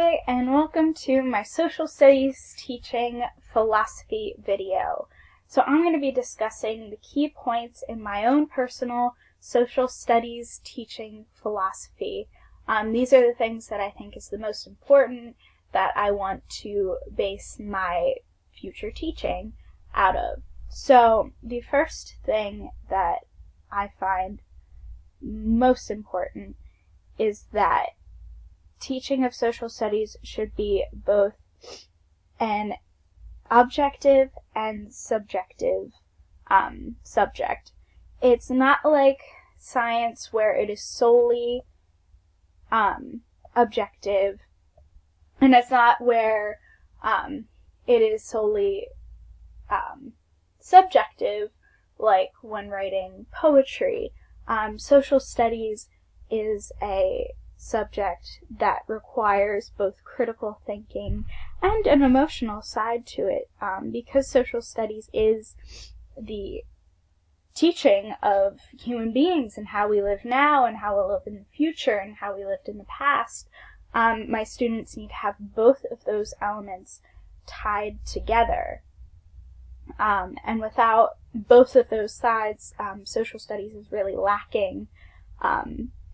Hi, and welcome to my social studies teaching philosophy video. So I'm going to be discussing the key points in my own personal social studies teaching philosophy. These are the things that I think is the most important that I want to base my future teaching out of. So the first thing that I find most important is that teaching of social studies should be both an objective and subjective subject. It's not like science where it is solely objective, and it's not where it is solely subjective, like when writing poetry. Social studies is a subject that requires both critical thinking and an emotional side to it, because social studies is the teaching of human beings and how we live now and how we'll live in the future and how we lived in the past. My students need to have both of those elements tied together. And without both of those sides, social studies is really lacking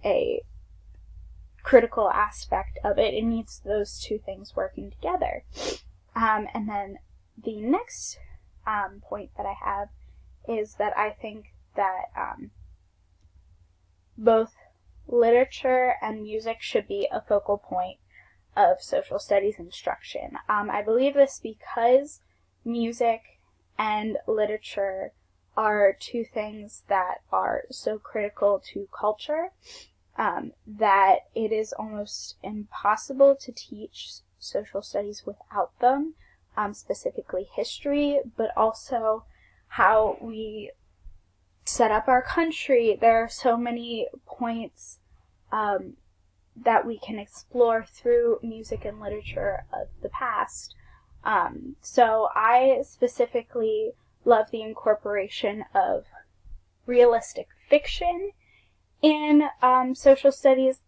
a critical aspect of it. It needs those two things working together. And then the next point that I have is that I think that both literature and music should be a focal point of social studies instruction. I believe this because music and literature are two things that are so critical to culture that it is almost impossible to teach social studies without them, specifically history, but also how we set up our country. There are so many points that we can explore through music and literature of the past. So I specifically love the incorporation of realistic fiction in social studies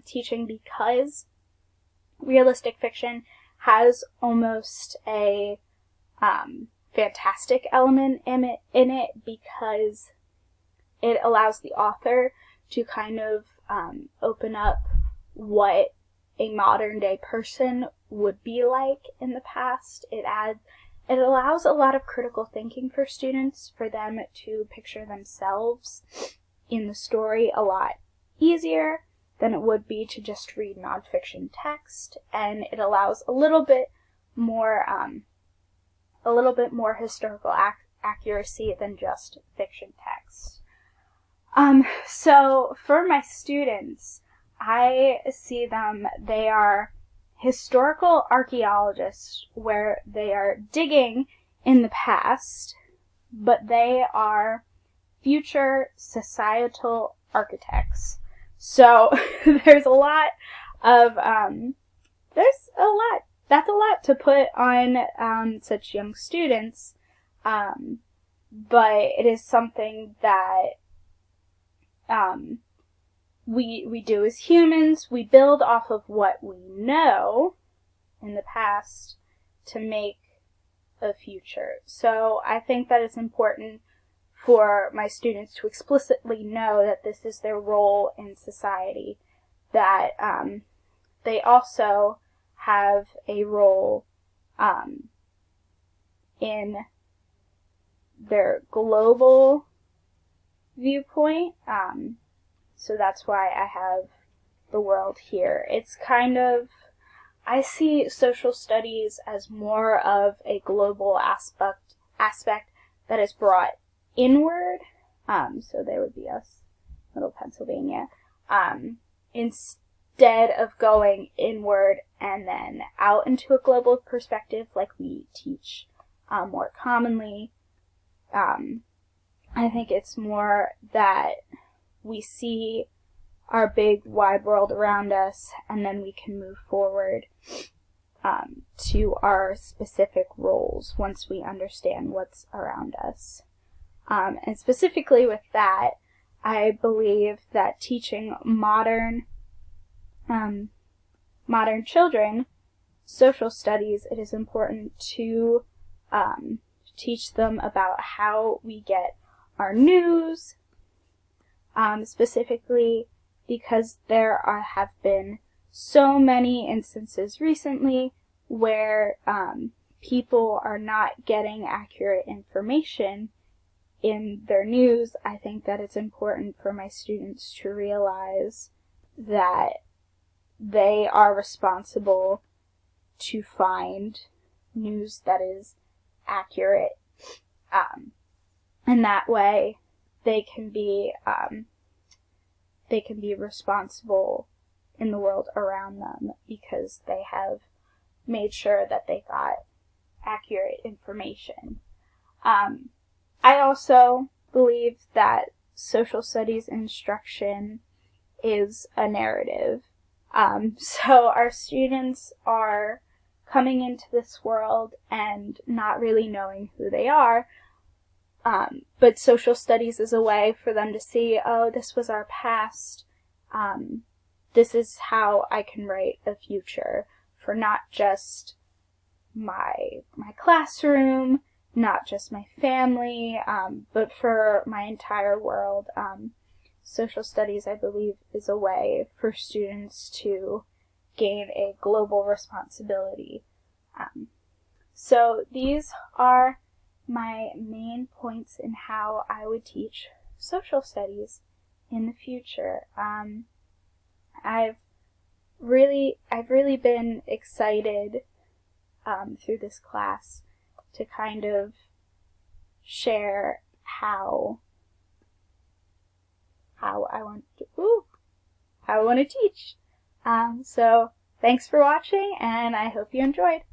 teaching, because realistic fiction has almost a fantastic element in it because it allows the author to kind of open up what a modern day person would be like in the past. It allows a lot of critical thinking for students, for them to picture themselves in the story a lot easier than it would be to just read nonfiction text, and it allows a little bit more historical accuracy than just fiction text. So for my students, I see them, they are historical archaeologists where they are digging in the past, but they are future societal architects. So that's a lot to put on such young students, but it is something that we do as humans. We build off of what we know in the past to make a future. So I think that it's important for my students to explicitly know that this is their role in society, that they also have a role in their global viewpoint. So that's why I have the world here. It's kind of, I see social studies as more of a global aspect that is brought inward. So there would be us, little Pennsylvania, instead of going inward and then out into a global perspective like we teach more commonly. I think it's more that we see our big wide world around us, and then we can move forward to our specific roles once we understand what's around us. And specifically with that, I believe that teaching modern modern children social studies, it is important to teach them about how we get our news, specifically because there have been so many instances recently where people are not getting accurate information in their news. I think that it's important for my students to realize that they are responsible to find news that is accurate, and that way they can be responsible in the world around them because they have made sure that they got accurate information. I also believe that social studies instruction is a narrative. So our students are coming into this world and not really knowing who they are, but social studies is a way for them to see, oh, this was our past, this is how I can write a future for not just my classroom, not just my family, but for my entire world. Social studies, I believe, is a way for students to gain a global responsibility. So these are my main points in how I would teach social studies in the future. I've really been excited through this class to kind of share how I want to teach. So thanks for watching, and I hope you enjoyed.